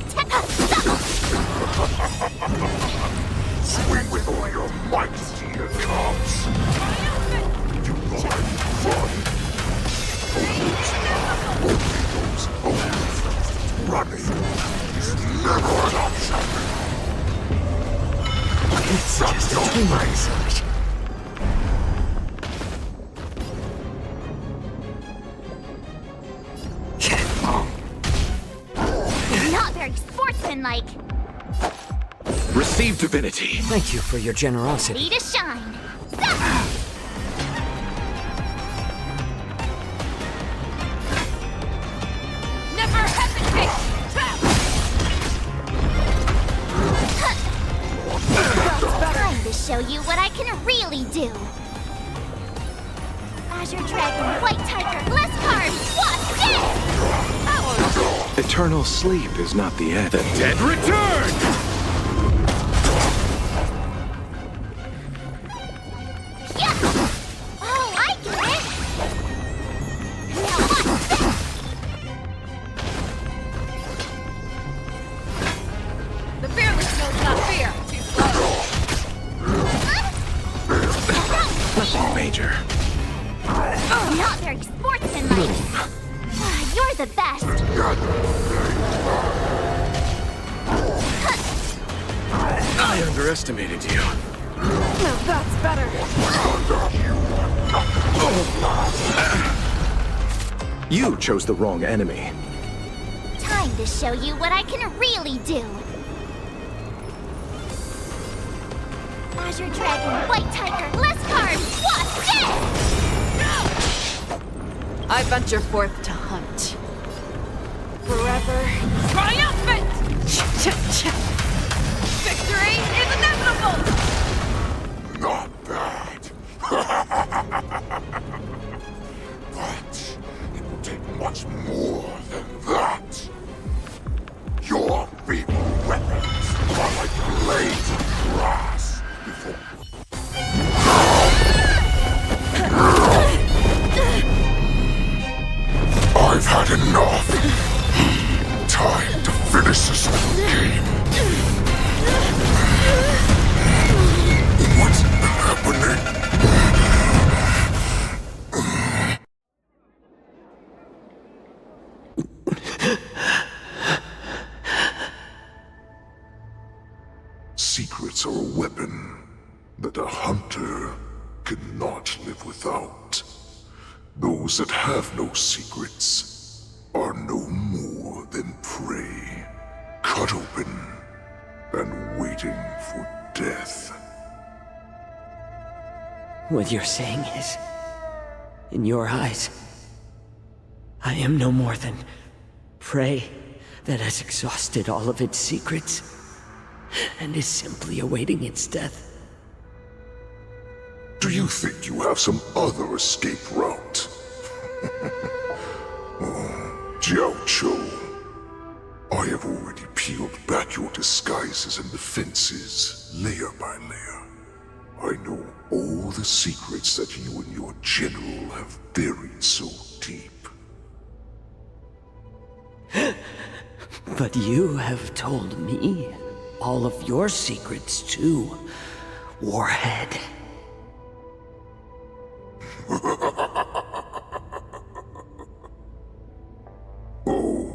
Swing with all your might, dear cubs. You know fun. Running is never an option. It's just a twin. Not very sportsmanlike. Receive divinity. Thank you for your generosity. Ready to shine. Never hesitate. Time to show you what I can really do. Azure Dragon, White Tiger, less carbs, watch this! Eternal sleep is not the end. The dead return! Oh, I get it! Now watch this! The fearless knows not fear. Too slow. Nothing major. Not very sportsmanlike. You're the best. I underestimated you. No, that's better. You chose the wrong enemy. Time to show you what I can really do. Azure Dragon, White Tiger, less carbs, watch this! I venture forth to hunt. Forever. Triumphant! Victory is inevitable! Not bad. But it will take much more than that. Your feeble weapons are like blades of grass before. I've had enough. Time to finish this game. What's happening? Secrets are a weapon that a hunter cannot live without. Those that have no secrets are no more than prey, cut open and waiting for death. What you're saying is, in your eyes, I am no more than prey that has exhausted all of its secrets and is simply awaiting its death. Do you think you have some other escape route? Oh, Jiao Cho, I have already peeled back your disguises and defenses, layer by layer. I know all the secrets that you and your general have buried so deep. But you have told me all of your secrets too, Warhead. Oh,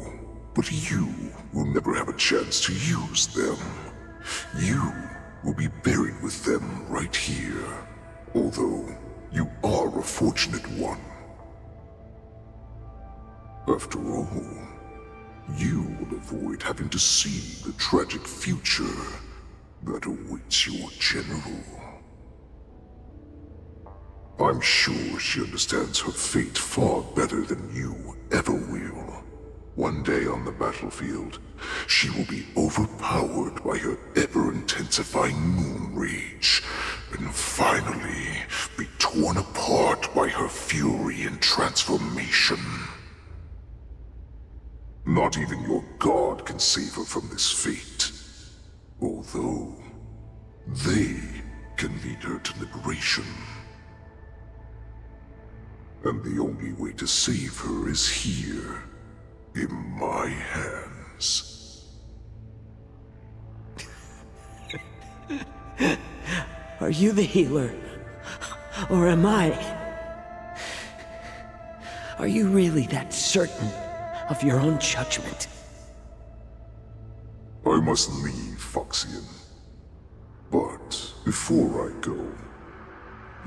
but you will never have a chance chance to use them. You will be buried with them right here. Although, you are a fortunate one. After all, you will avoid having to see the tragic future that awaits your general. I'm sure she understands her fate far better than you ever will. One day on the battlefield, she will be overpowered by her ever-intensifying moon rage, and finally be torn apart by her fury and transformation. Not even your god can save her from this fate, although they can lead her to liberation. And the only way to save her is here, in my hands. Are you the healer? Or am I? Are you really that certain of your own judgment? I must leave, Foxian. But before I go,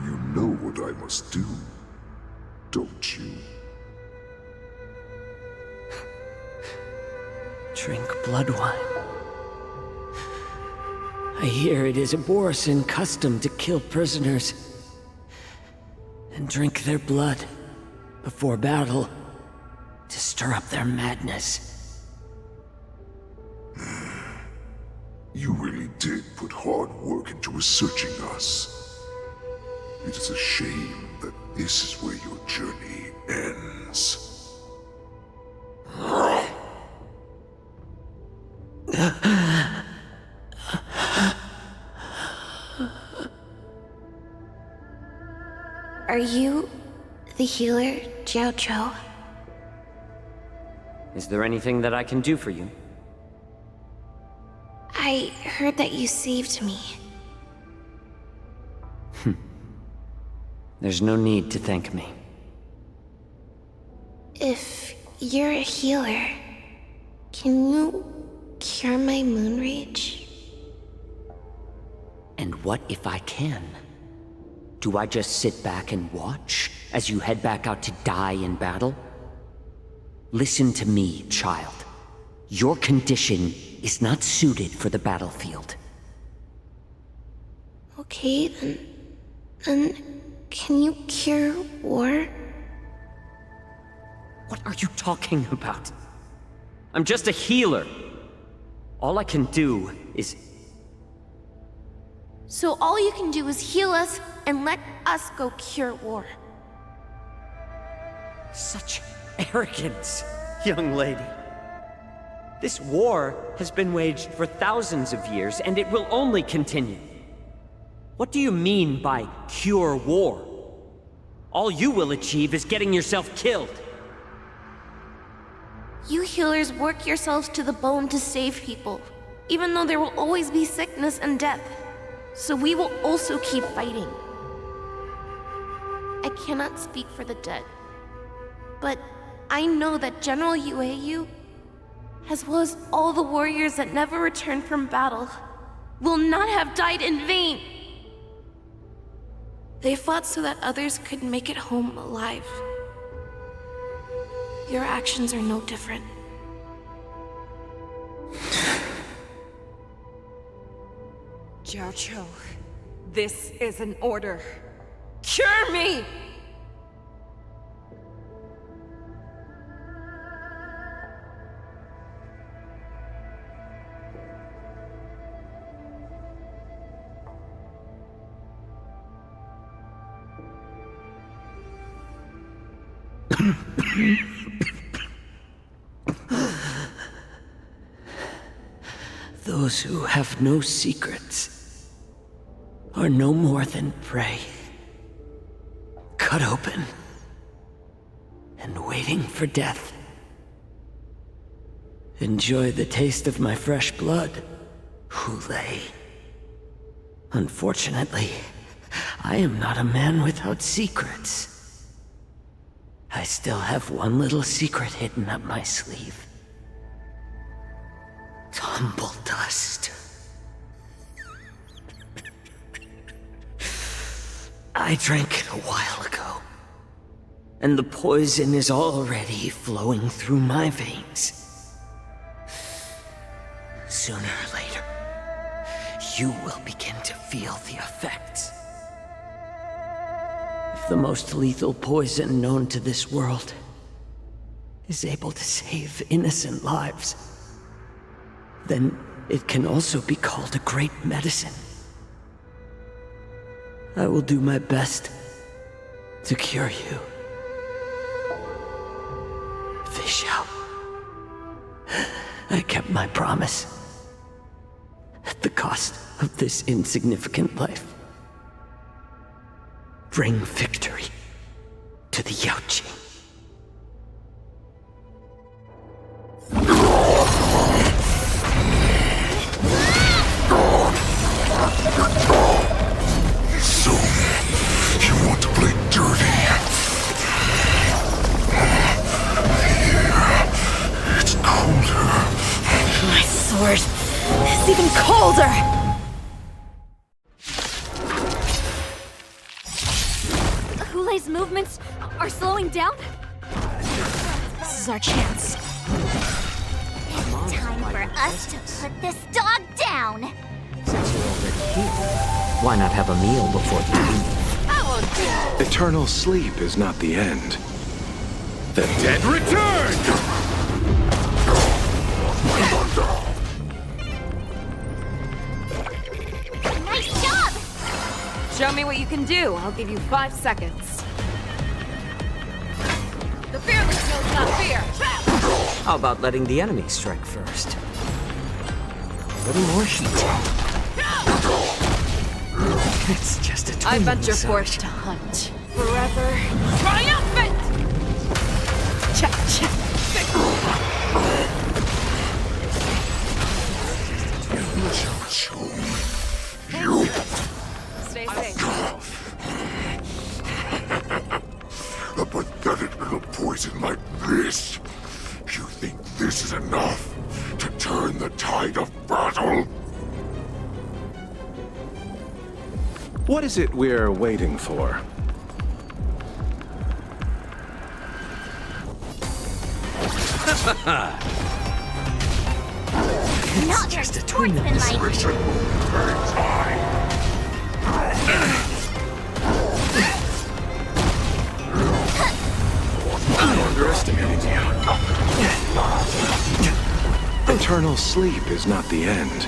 you know what I must do, don't you? Drink blood wine. I hear it is a Borisin custom to kill prisoners and drink their blood before battle to stir up their madness. You really did put hard work into researching us. It is a shame that this is where your journey ends. Are you the healer, Jiao Zhou? Is there anything that I can do for you? I heard that you saved me. There's no need to thank me. If you're a healer, can you cure my moon rage? And what if I can? Do I just sit back and watch as you head back out to die in battle? Listen to me, child. Your condition is not suited for the battlefield. Okay, then can you cure war? What are you talking about? I'm just a healer. All I can do is... So all you can do is heal us and let us go cure war. Such arrogance, young lady. This war has been waged for thousands of years, and it will only continue. What do you mean by cure war? All you will achieve is getting yourself killed. You healers work yourselves to the bone to save people, even though there will always be sickness and death. So we will also keep fighting. I cannot speak for the dead, but I know that General Yueyu, as well as all the warriors that never returned from battle, will not have died in vain. They fought so that others could make it home alive. Your actions are no different. Jiao Zhou, this is an order. Cure me! Those who have no secrets are no more than prey. Cut open and waiting for death. Enjoy the taste of my fresh blood, Hulei. Unfortunately, I am not a man without secrets. I still have one little secret hidden up my sleeve. humble dust. I drank it a while ago, and the poison is already flowing through my veins. Sooner or later, you will begin to feel the effects. If the most lethal poison known to this world is able to save innocent lives, then it can also be called a great medicine. I will do my best to cure you. Fish out. I kept my promise. At the cost of this insignificant life. Bring victory to the Yaoqing. So, you want to play dirty? Here, it's colder. My sword is even colder! Hulei's movements are slowing down? This is our chance. It's time for us to put this dog down! Since you're already here, why not have a meal before you leave? Eternal sleep is not the end. The dead return! Nice job! Show me what you can do. I'll give you 5 seconds. The fearless knows not fear. How about letting the enemy strike first? A little more heat. It's just a I twin venture massage. forth to hunt. Forever triumphant! Check, check. Stay safe. A pathetic little poison like this? You think this is enough to turn the tide of battle? What is it we're waiting for? Not just very a twin sportsmanlike. I underestimated you. Eternal sleep is not the end.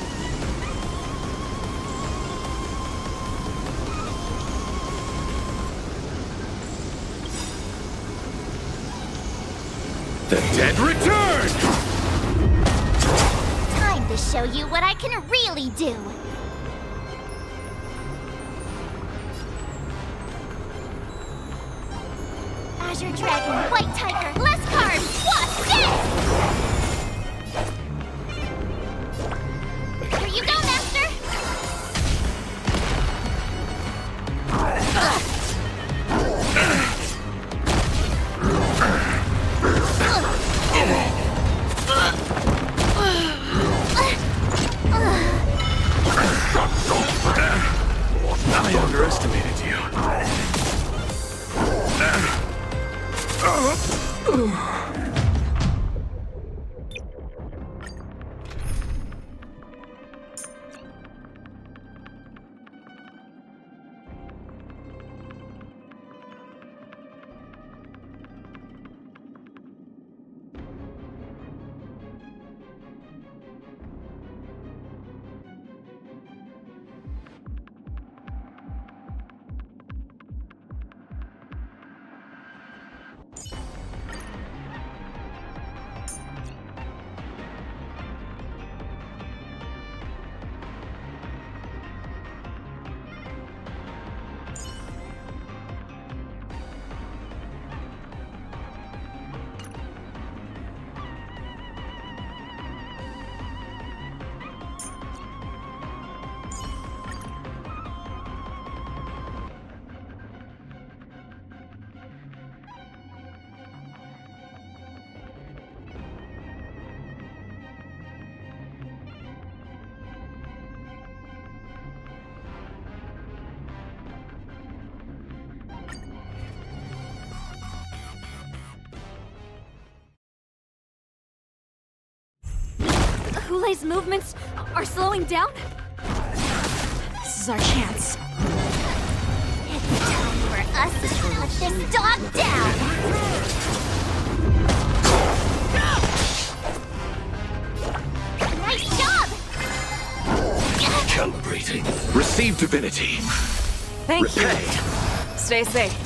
The dead return! Time to show you what I can really do! Azure Dragon, White Tiger, less cards! What's this? Here you go, Master! I underestimated you. Hule's movements are slowing down? This is our chance. It's time for us to put this dog down! Nice job! Calibrating. Receive divinity. Thank Repay. you. Stay safe.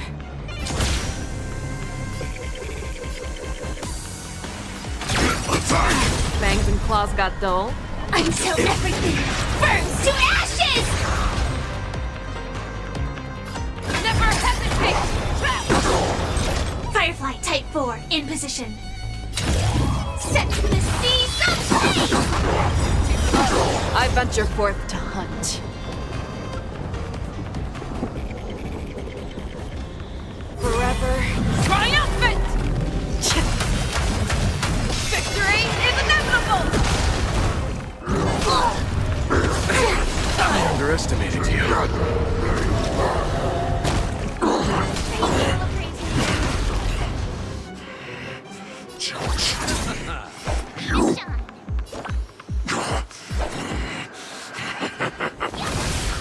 Attack! Fangs and claws got dull. Until everything burns to ashes! Never hesitate! Firefly Type 4 in position. Set the seas ablaze! I venture forth to hunt. Forever triumphant! Victory is inevitable! I underestimated you.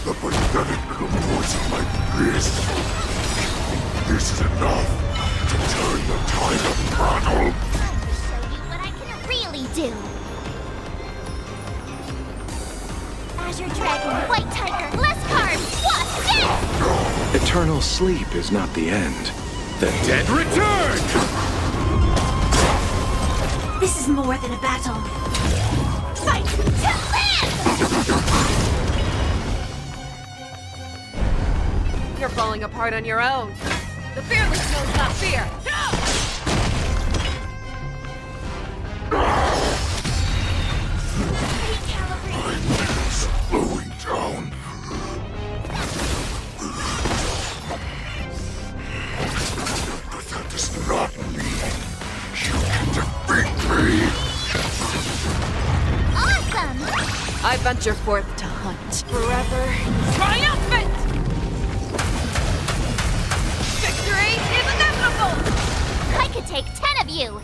The pathetic little voice of my wrist. This is enough to turn the tide of battle. Time to show you what I can really do. Azure Dragon, White Tiger, less carbs, what's this? Eternal sleep is not the end. The dead return! This is more than a battle. Fight to live! You're falling apart on your own. The fearless knows not fear. Slowing down. But that does not mean you can defeat me. Awesome! I venture forth to hunt. Forever triumphant! Victory is inevitable! I could take 10 of you!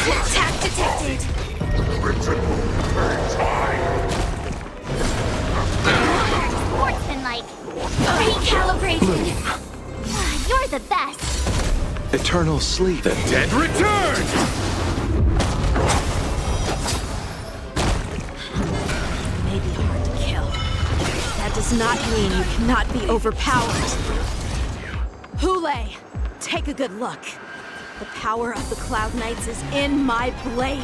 Attack detected! Sportsmanlike! Recalibrated! You're the best! Eternal sleep. The dead return! May be hard to kill. That does not mean you cannot be overpowered. Hule, take a good look. The power of the Cloud Knights is in my blade.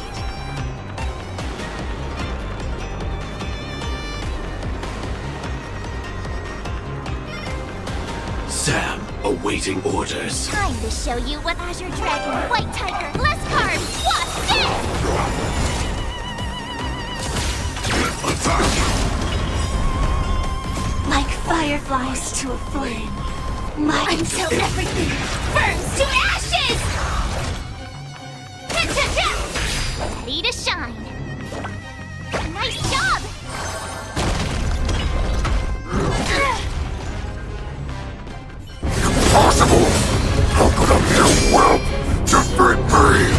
Sam, awaiting orders. Time to show you what Azure Dragon, White Tiger, less carbs, what's this? Attack! Like fireflies to a flame. Until everything burns to ashes! Ready to shine. Nice job! Impossible! How could a mere whelp defeat me?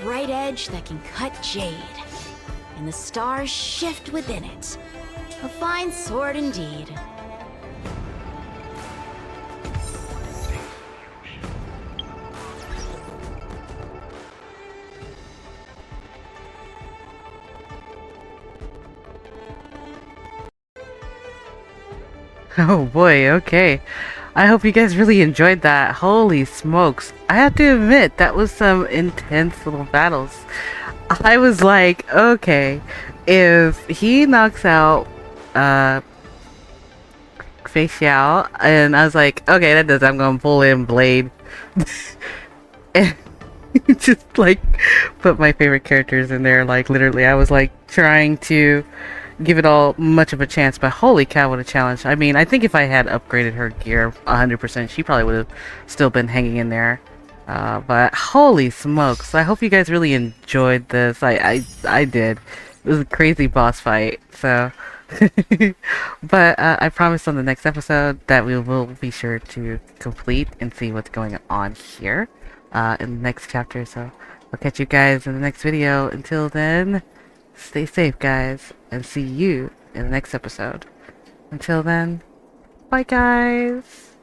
Bright edge that can cut jade, and the stars shift within it. A fine sword indeed. Oh boy, okay. I hope you guys really enjoyed that. Holy smokes. I have to admit, that was some intense little battles. I was like, okay, if he knocks out Facial, and I was like, okay, that does, I'm gonna pull in Blade. And just like put my favorite characters in there. Like literally, I was like trying to give it all much of a chance, but holy cow, what a challenge. I mean, I think if I had upgraded her gear 100%, she probably would have still been hanging in there. But holy smokes, I hope you guys really enjoyed this. I did. It was a crazy boss fight, so but I promise on the next episode that we will be sure to complete and see what's going on here in the next chapter. So I'll catch you guys in the next video. Until then, stay safe, guys, and see you in the next episode. Until then, bye, guys.